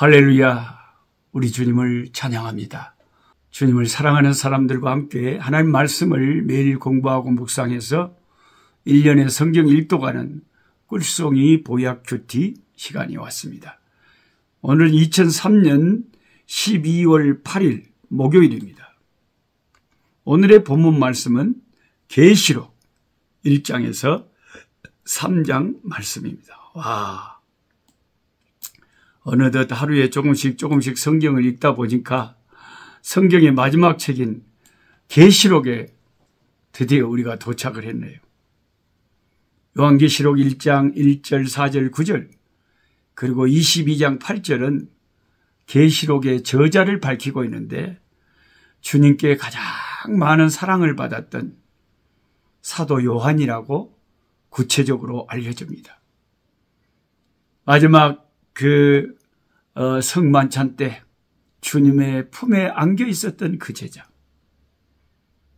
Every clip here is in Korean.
할렐루야, 우리 주님을 찬양합니다. 주님을 사랑하는 사람들과 함께 하나님 말씀을 매일 공부하고 묵상해서 1년의 성경 읽도가는 꿀송이 보약 큐티 시간이 왔습니다. 오늘 2003년 12월 8일 목요일입니다. 오늘의 본문 말씀은 계시록 1장에서 3장 말씀입니다. 와, 어느덧 하루에 조금씩 성경을 읽다 보니까 성경의 마지막 책인 계시록에 드디어 우리가 도착을 했네요. 요한계시록 1장 1절, 4절, 9절 그리고 22장 8절은 계시록의 저자를 밝히고 있는데 주님께 가장 많은 사랑을 받았던 사도 요한이라고 구체적으로 알려집니다. 마지막 성만찬 때 주님의 품에 안겨 있었던 그 제자.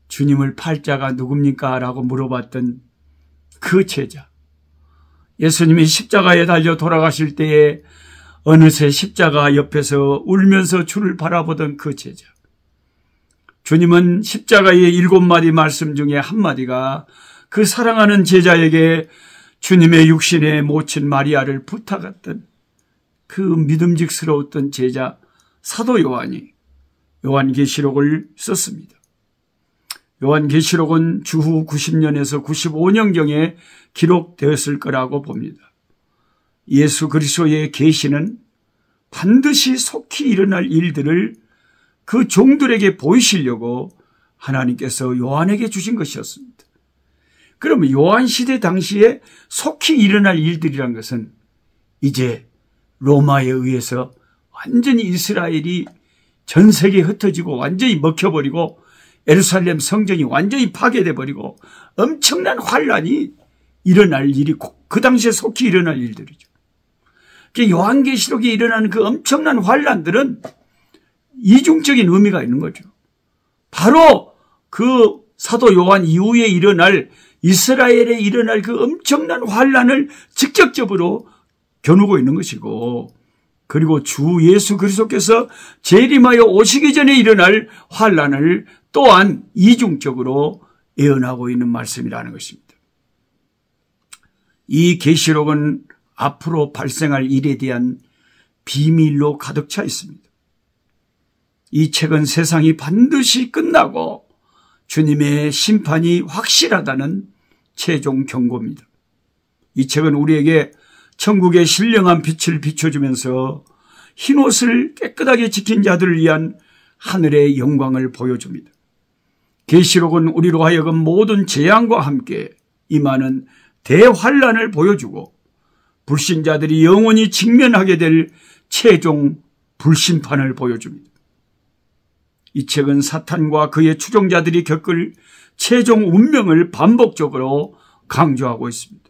주님을 팔자가 누굽니까? 라고 물어봤던 그 제자. 예수님이 십자가에 달려 돌아가실 때에 어느새 십자가 옆에서 울면서 주를 바라보던 그 제자. 주님은 십자가의 7마디 말씀 중에 한마디가 그 사랑하는 제자에게 주님의 육신의 모친 마리아를 부탁했던 그 믿음직스러웠던 제자 사도 요한이 요한계시록을 썼습니다. 요한계시록은 주후 90년에서 95년경에 기록되었을 거라고 봅니다. 예수 그리스도의 계시는 반드시 속히 일어날 일들을 그 종들에게 보이시려고 하나님께서 요한에게 주신 것이었습니다. 그러면 요한 시대 당시에 속히 일어날 일들이란 것은 이제 로마에 의해서 완전히 이스라엘이 전 세계에 흩어지고 완전히 먹혀버리고 예루살렘 성전이 완전히 파괴돼 버리고 엄청난 환란이 일어날 일이 그 당시에 속히 일어날 일들이죠. 요한계시록에 일어나는 그 엄청난 환란들은 이중적인 의미가 있는 거죠. 바로 그 사도 요한 이후에 일어날 이스라엘에 일어날 그 엄청난 환란을 직접적으로 겨누고 있는 것이고, 그리고 주 예수 그리스도께서 재림하여 오시기 전에 일어날 환란을 또한 이중적으로 예언하고 있는 말씀이라는 것입니다. 이 계시록은 앞으로 발생할 일에 대한 비밀로 가득 차 있습니다. 이 책은 세상이 반드시 끝나고 주님의 심판이 확실하다는 최종 경고입니다. 이 책은 우리에게 천국의 신령한 빛을 비춰주면서 흰옷을 깨끗하게 지킨 자들을 위한 하늘의 영광을 보여줍니다. 계시록은 우리로 하여금 모든 재앙과 함께 임하는 대환란을 보여주고 불신자들이 영원히 직면하게 될 최종 불심판을 보여줍니다. 이 책은 사탄과 그의 추종자들이 겪을 최종 운명을 반복적으로 강조하고 있습니다.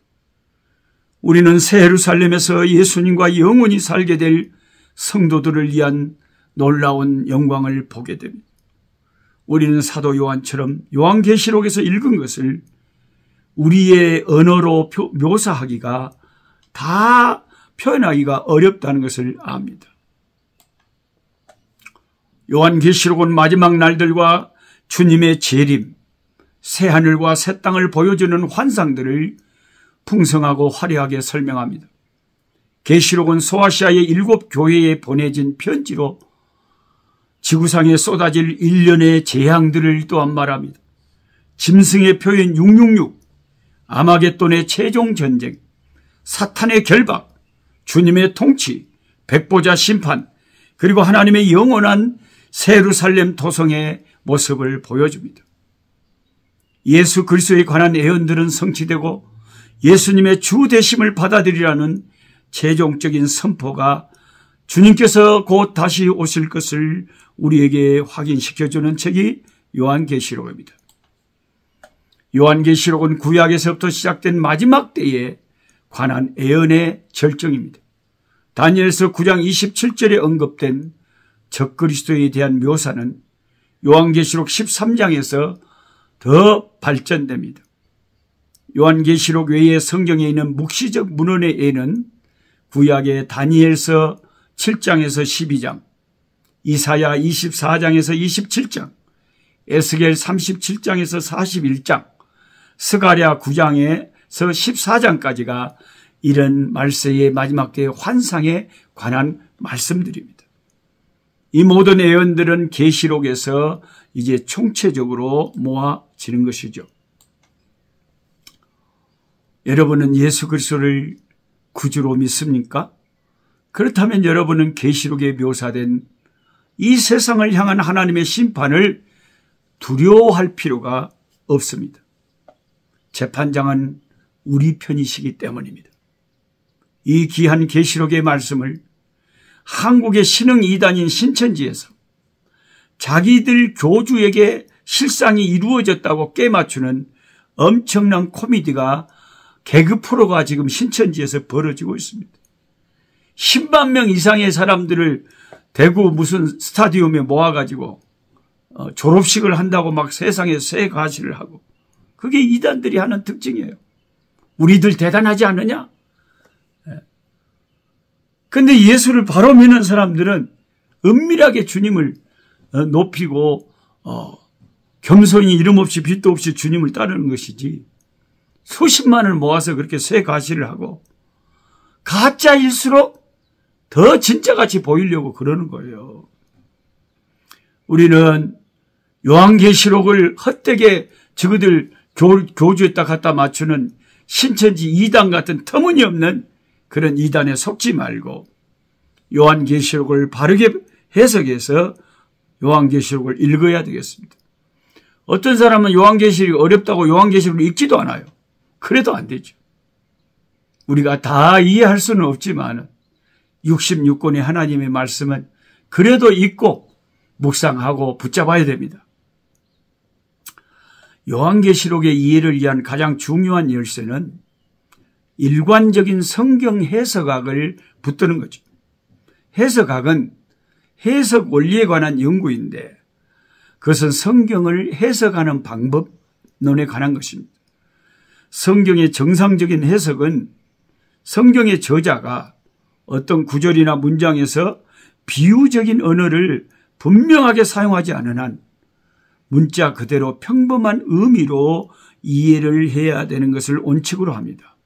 우리는 새 예루살렘에서 예수님과 영원히 살게 될 성도들을 위한 놀라운 영광을 보게 됩니다. 우리는 사도 요한처럼 요한계시록에서 읽은 것을 우리의 언어로 묘사하기가 다 표현하기가 어렵다는 것을 압니다. 요한계시록은 마지막 날들과 주님의 재림, 새하늘과 새 땅을 보여주는 환상들을 풍성하고 화려하게 설명합니다. 계시록은 소아시아의 7 교회에 보내진 편지로 지구상에 쏟아질 일련의 재앙들을 또한 말합니다. 짐승의 표현 666, 아마겟돈의 최종 전쟁, 사탄의 결박, 주님의 통치, 백보자 심판, 그리고 하나님의 영원한 새 예루살렘 도성의 모습을 보여줍니다. 예수 그리스도에 관한 예언들은 성취되고 예수님의 주 되심을 받아들이라는 최종적인 선포가 주님께서 곧 다시 오실 것을 우리에게 확인시켜주는 책이 요한계시록입니다. 요한계시록은 구약에서부터 시작된 마지막 때에 관한 예언의 절정입니다. 다니엘서 9장 27절에 언급된 적그리스도에 대한 묘사는 요한계시록 13장에서 더 발전됩니다. 요한계시록 외에 성경에 있는 묵시적 문헌의 예는 구약의 다니엘서 7장에서 12장, 이사야 24장에서 27장, 에스겔 37장에서 41장, 스가랴 9장에서 14장까지가 이런 말세의 마지막 때의 환상에 관한 말씀들입니다. 이 모든 예언들은 계시록에서 이제 총체적으로 모아지는 것이죠. 여러분은 예수 그리스도를 구주로 믿습니까? 그렇다면 여러분은 계시록에 묘사된 이 세상을 향한 하나님의 심판을 두려워할 필요가 없습니다. 재판장은 우리 편이시기 때문입니다. 이 귀한 계시록의 말씀을 한국의 신흥 이단인 신천지에서 자기들 교주에게 실상이 이루어졌다고 깨맞추는 엄청난 코미디가 개그 프로가 지금 신천지에서 벌어지고 있습니다. 10만 명 이상의 사람들을 대구 무슨 스타디움에 모아가지고 졸업식을 한다고 막 세상에 새 가시를 하고, 그게 이단들이 하는 특징이에요. 우리들 대단하지 않느냐? 근데 예수를 바로 믿는 사람들은 은밀하게 주님을 높이고 겸손히 이름 없이 빚도 없이 주님을 따르는 것이지, 수십만을 모아서 그렇게 새 가시를 하고 가짜일수록 더 진짜같이 보이려고 그러는 거예요. 우리는 요한계시록을 헛되게 저그들 교주에다 갖다 맞추는 신천지 이단 같은 터무니없는 그런 이단에 속지 말고 요한계시록을 바르게 해석해서 요한계시록을 읽어야 되겠습니다. 어떤 사람은 요한계시록이 어렵다고 요한계시록을 읽지도 않아요. 그래도 안 되죠. 우리가 다 이해할 수는 없지만 66권의 하나님의 말씀은 그래도 읽고 묵상하고 붙잡아야 됩니다. 요한계시록의 이해를 위한 가장 중요한 열쇠는 일관적인 성경 해석학을 붙드는 거죠. 해석학은 해석 원리에 관한 연구인데 그것은 성경을 해석하는 방법론에 관한 것입니다. 성경의 정상적인 해석은 성경의 저자가 어떤 구절이나 문장에서 비유적인 언어를 분명하게 사용하지 않은 한 문자 그대로 평범한 의미로 이해를 해야 되는 것을 원칙으로 합니다.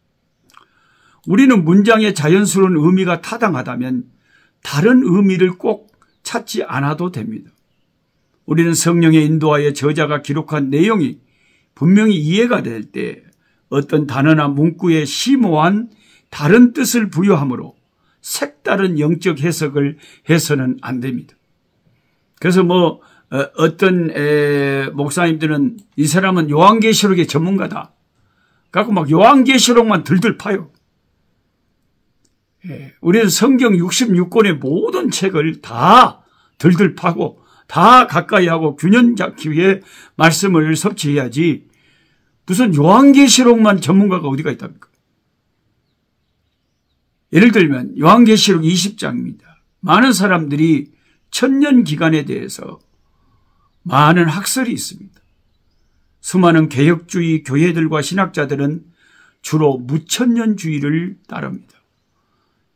우리는 문장의 자연스러운 의미가 타당하다면 다른 의미를 꼭 찾지 않아도 됩니다. 우리는 성령의 인도하에 저자가 기록한 내용이 분명히 이해가 될 때 어떤 단어나 문구에 심오한 다른 뜻을 부여함으로 색다른 영적 해석을 해서는 안 됩니다. 그래서 어떤 목사님들은 이 사람은 요한계시록의 전문가다. 갖고 막 요한계시록만 들들 파요. 우리는 성경 66권의 모든 책을 다 들들 파고 다 가까이 하고 균형 잡기 위해 말씀을 섭취해야지 무슨 요한계시록만 전문가가 어디가 있답니까? 예를 들면 요한계시록 20장입니다. 많은 사람들이 천년 기간에 대해서 많은 학설이 있습니다. 수많은 개혁주의 교회들과 신학자들은 주로 무천년주의를 따릅니다.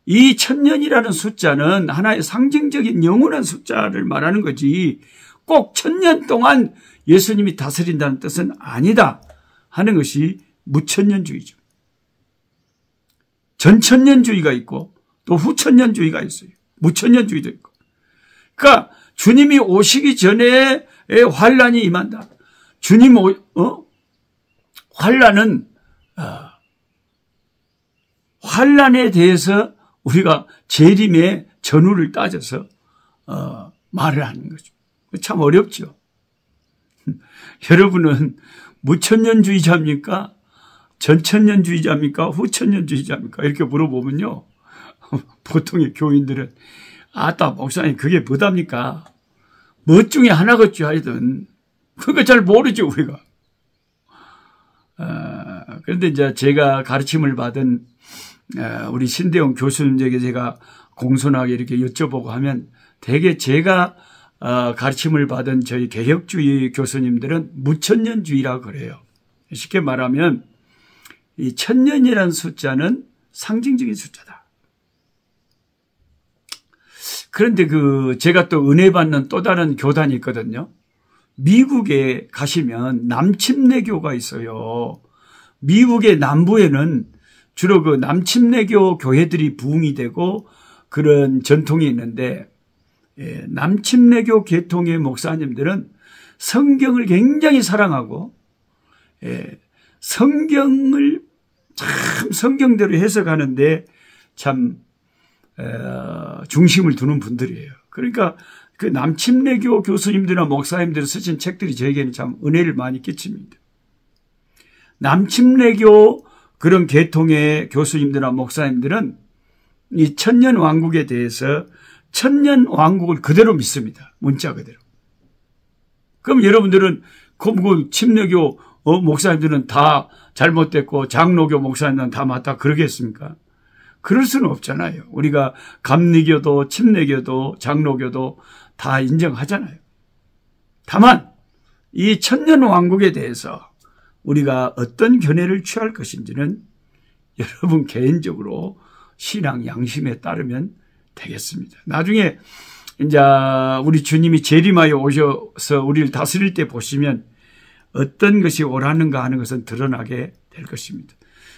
이 천년이라는 숫자는 하나의 상징적인 영원한 숫자를 말하는 거지 꼭 천년 동안 예수님이 다스린다는 뜻은 아니다 하는 것이 무천년주의죠. 전천년주의가 있고 또 후천년주의가 있어요. 무천년주의도 있고. 그러니까 주님이 오시기 전에 환란이 임한다. 환란은 환란에 대해서 우리가 재림의 전후를 따져서 말을 하는 거죠. 참 어렵죠. 여러분은 무천년주의자입니까? 전천년주의자입니까? 후천년주의자입니까? 이렇게 물어보면요. 보통의 교인들은 아따 목사님 그게 뭐답니까? 뭐 중에 하나겠죠 하여튼. 그거 잘 모르죠 우리가. 그런데 이제 제가 가르침을 받은 우리 신대용 교수님에게 제가 공손하게 이렇게 여쭤보고 하면 대개 제가 가르침을 받은 저희 개혁주의 교수님들은 무천년주의라고 그래요. 쉽게 말하면 이 천년이라는 숫자는 상징적인 숫자다. 그런데 제가 또 은혜 받는 또 다른 교단이 있거든요. 미국에 가시면 남침례교가 있어요. 미국의 남부에는 주로 남침례교 교회들이 부흥이 되고 그런 전통이 있는데, 남침례교 계통의 목사님들은 성경을 굉장히 사랑하고, 성경을 참 성경대로 해석하는데 참 중심을 두는 분들이에요. 그러니까 그 남침례교 교수님들이나 목사님들이 쓰신 책들이 저에게는 참 은혜를 많이 끼칩니다. 남침례교 그런 계통의 교수님들이나 목사님들은 이 천년왕국에 대해서 천년왕국을 그대로 믿습니다. 문자 그대로. 그럼 여러분들은 그 침례교 목사님들은 다 잘못됐고 장로교 목사님들은 다 맞다 그러겠습니까? 그럴 수는 없잖아요. 우리가 감리교도 침례교도 장로교도 다 인정하잖아요. 다만 이 천년왕국에 대해서 우리가 어떤 견해를 취할 것인지는 여러분 개인적으로 신앙 양심에 따르면 되겠습니다. 나중에 이제 우리 주님이 재림하여 오셔서 우리를 다스릴 때 보시면 어떤 것이 옳았는가 하는 것은 드러나게 될 것입니다.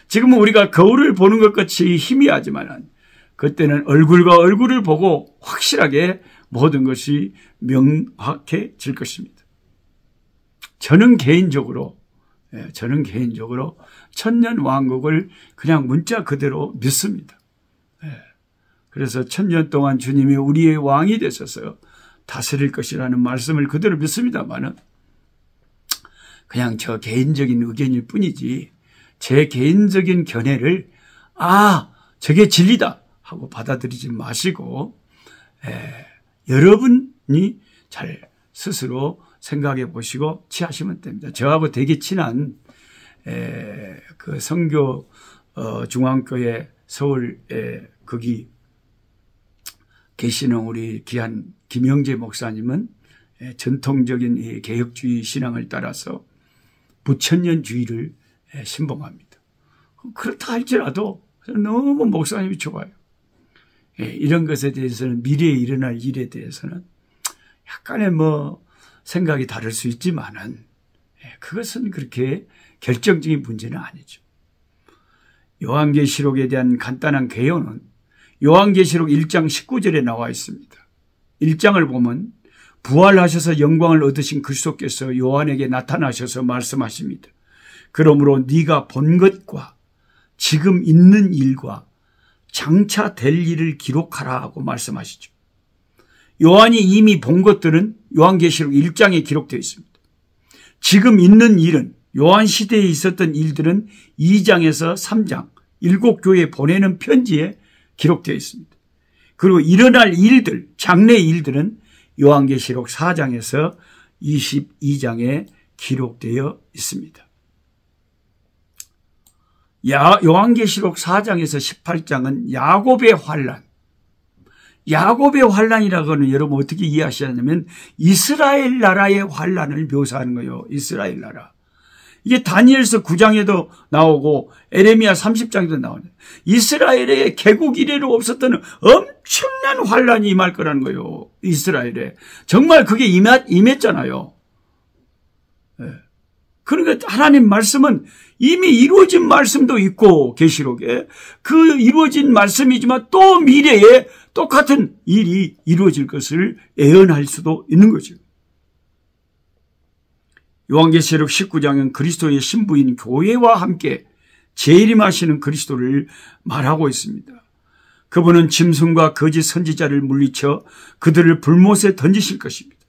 지금은 우리가 거울을 보는 것 같이 희미하지만 그때는 얼굴과 얼굴을 보고 확실하게 모든 것이 명확해질 것입니다. 저는 개인적으로 천년왕국을 그냥 문자 그대로 믿습니다. 그래서 천년 동안 주님이 우리의 왕이 되셔서 다스릴 것이라는 말씀을 그대로 믿습니다만은 그냥 저 개인적인 의견일 뿐이지 제 개인적인 견해를 저게 진리다 하고 받아들이지 마시고 여러분이 잘 스스로 생각해 보시고 취하시면 됩니다. 저하고 되게 친한 그 선교 중앙교회 서울에 거기 계시는 우리 귀한 김영재 목사님은 전통적인 이 개혁주의 신앙을 따라서 부천년주의를 신봉합니다. 그렇다 할지라도 너무 목사님이 좋아요. 이런 것에 대해서는 미래에 일어날 일에 대해서는 약간의 생각이 다를 수 있지만은 그것은 그렇게 결정적인 문제는 아니죠. 요한계시록에 대한 간단한 개요는 요한계시록 1장 19절에 나와 있습니다. 1장을 보면 부활하셔서 영광을 얻으신 그리스도께서 요한에게 나타나셔서 말씀하십니다. 그러므로 네가 본 것과 지금 있는 일과 장차 될 일을 기록하라 하고 말씀하시죠. 요한이 이미 본 것들은 요한계시록 1장에 기록되어 있습니다. 지금 있는 일은 요한 시대에 있었던 일들은 2장에서 3장 7교회에 보내는 편지에 기록되어 있습니다. 그리고 일어날 일들, 장래 일들은 요한계시록 4장에서 22장에 기록되어 있습니다. 요한계시록 4장에서 18장은 야곱의 환란. 야곱의 환란이라고는 여러분 어떻게 이해하시냐면 이스라엘 나라의 환란을 묘사하는 거예요. 이스라엘 나라. 이게 다니엘서 9장에도 나오고 에레미야 30장에도 나오네. 이스라엘의 개국 이래로 없었던 엄청난 환란이 임할 거라는 거예요. 이스라엘에. 정말 그게 임했잖아요. 그러니까 하나님 말씀은 이미 이루어진 말씀도 있고 계시록에 그 이루어진 말씀이지만 또 미래에 똑같은 일이 이루어질 것을 예언할 수도 있는 거죠. 요한계시록 19장은 그리스도의 신부인 교회와 함께 재림하시는 그리스도를 말하고 있습니다. 그분은 짐승과 거짓 선지자를 물리쳐 그들을 불못에 던지실 것입니다.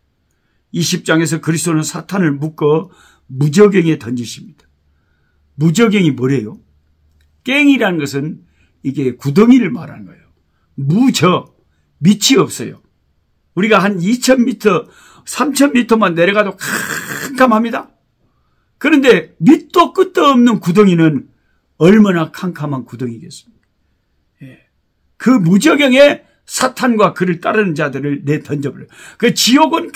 20장에서 그리스도는 사탄을 묶어 무저갱에 던지십니다. 무저갱이 뭐래요? 갱이라는 것은 이게 구덩이를 말하는 거예요. 무저, 밑이 없어요. 우리가 한 2000m, 3000m만 내려가도 캄캄합니다. 그런데 밑도 끝도 없는 구덩이는 얼마나 캄캄한 구덩이겠습니까? 그 무저갱에 사탄과 그를 따르는 자들을 내던져버려요. 그 지옥은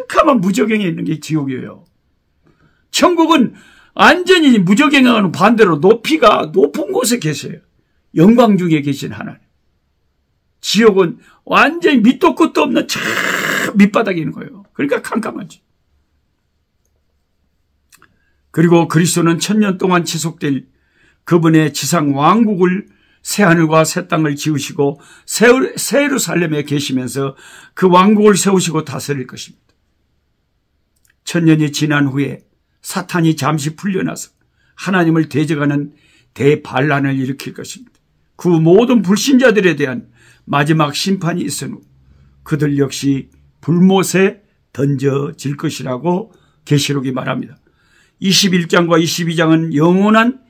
캄캄한 무저갱에 있는 게 지옥이에요. 천국은 완전히 무저갱하고는 반대로 높이가 높은 곳에 계세요. 영광 중에 계신 하나님. 지옥은 완전히 밑도 끝도 없는 참 밑바닥에 있는 거예요. 그러니까 캄캄하지. 그리고 그리스도는 1000년 동안 지속될 그분의 지상 왕국을 새하늘과 새 땅을 지으시고 새 예루살렘에 계시면서 그 왕국을 세우시고 다스릴 것입니다. 1000년이 지난 후에 사탄이 잠시 풀려나서 하나님을 대적하는 대반란을 일으킬 것입니다. 그 모든 불신자들에 대한 마지막 심판이 있은 후 그들 역시 불못에 던져질 것이라고 계시록이 말합니다. 21장과 22장은 영원한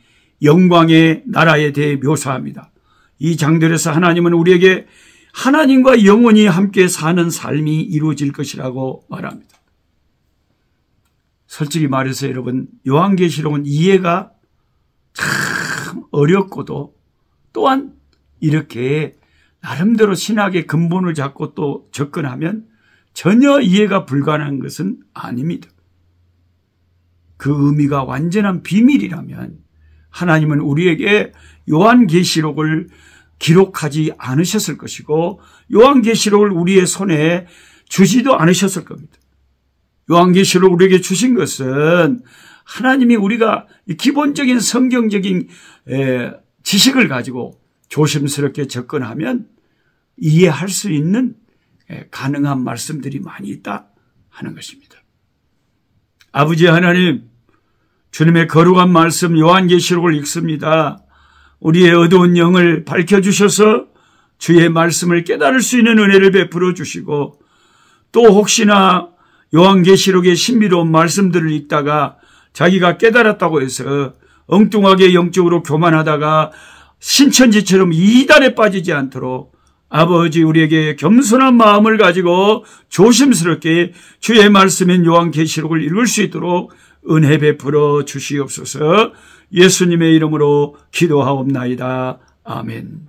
영광의 나라에 대해 묘사합니다. 이 장들에서 하나님은 우리에게 하나님과 영원히 함께 사는 삶이 이루어질 것이라고 말합니다. 솔직히 말해서 여러분, 요한계시록은 이해가 참 어렵고도 또한 이렇게 나름대로 신학의 근본을 잡고 또 접근하면 전혀 이해가 불가능한 것은 아닙니다. 그 의미가 완전한 비밀이라면 하나님은 우리에게 요한계시록을 기록하지 않으셨을 것이고 요한계시록을 우리의 손에 주지도 않으셨을 겁니다. 요한계시록을 우리에게 주신 것은 하나님이 우리가 기본적인 성경적인 지식을 가지고 조심스럽게 접근하면 이해할 수 있는 가능한 말씀들이 많이 있다 하는 것입니다. 아버지 하나님, 주님의 거룩한 말씀 요한계시록을 읽습니다. 우리의 어두운 영을 밝혀주셔서 주의 말씀을 깨달을 수 있는 은혜를 베풀어 주시고 또 혹시나 요한계시록의 신비로운 말씀들을 읽다가 자기가 깨달았다고 해서 엉뚱하게 영적으로 교만하다가 신천지처럼 이단에 빠지지 않도록 아버지 우리에게 겸손한 마음을 가지고 조심스럽게 주의 말씀인 요한계시록을 읽을 수 있도록 은혜 베풀어 주시옵소서. 예수님의 이름으로 기도하옵나이다. 아멘.